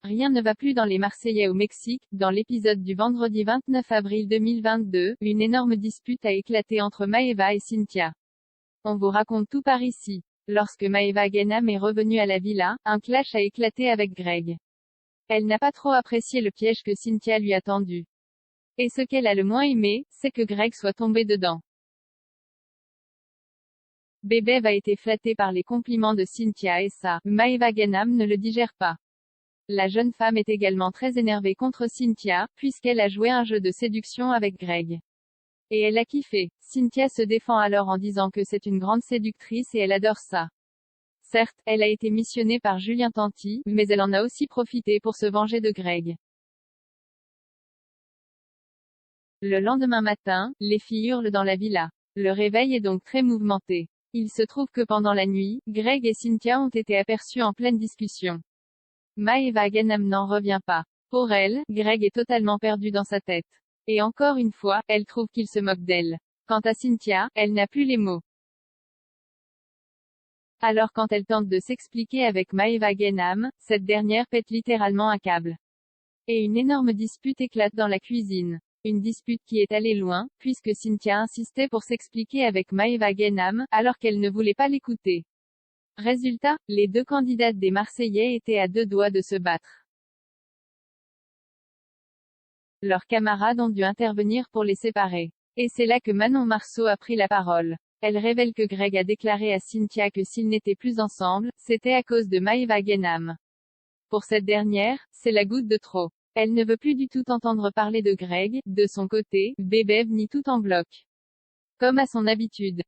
Rien ne va plus dans les Marseillais au Mexique. Dans l'épisode du vendredi 29 avril 2022, une énorme dispute a éclaté entre Maeva et Cynthia. On vous raconte tout par ici. Lorsque Maeva Guénam est revenue à la villa, un clash a éclaté avec Greg. Elle n'a pas trop apprécié le piège que Cynthia lui a tendu. Et ce qu'elle a le moins aimé, c'est que Greg soit tombé dedans. Bebev a été flatté par les compliments de Cynthia et ça, Maeva Guénam ne le digère pas. La jeune femme est également très énervée contre Cynthia, puisqu'elle a joué un jeu de séduction avec Greg. Et elle a kiffé. Cynthia se défend alors en disant que c'est une grande séductrice et elle adore ça. Certes, elle a été missionnée par Julien Tanti, mais elle en a aussi profité pour se venger de Greg. Le lendemain matin, les filles hurlent dans la villa. Le réveil est donc très mouvementé. Il se trouve que pendant la nuit, Greg et Cynthia ont été aperçus en pleine discussion. Maeva Guénam n'en revient pas. Pour elle, Greg est totalement perdu dans sa tête. Et encore une fois, elle trouve qu'il se moque d'elle. Quant à Cynthia, elle n'a plus les mots. Alors quand elle tente de s'expliquer avec Maeva Guénam, cette dernière pète littéralement un câble. Et une énorme dispute éclate dans la cuisine. Une dispute qui est allée loin, puisque Cynthia insistait pour s'expliquer avec Maeva Guénam, alors qu'elle ne voulait pas l'écouter. Résultat, les deux candidates des Marseillais étaient à deux doigts de se battre. Leurs camarades ont dû intervenir pour les séparer. Et c'est là que Manon Marceau a pris la parole. Elle révèle que Greg a déclaré à Cynthia que s'ils n'étaient plus ensemble, c'était à cause de Maeva Guénam. Pour cette dernière, c'est la goutte de trop. Elle ne veut plus du tout entendre parler de Greg. De son côté, Bebev nie tout en bloc. Comme à son habitude.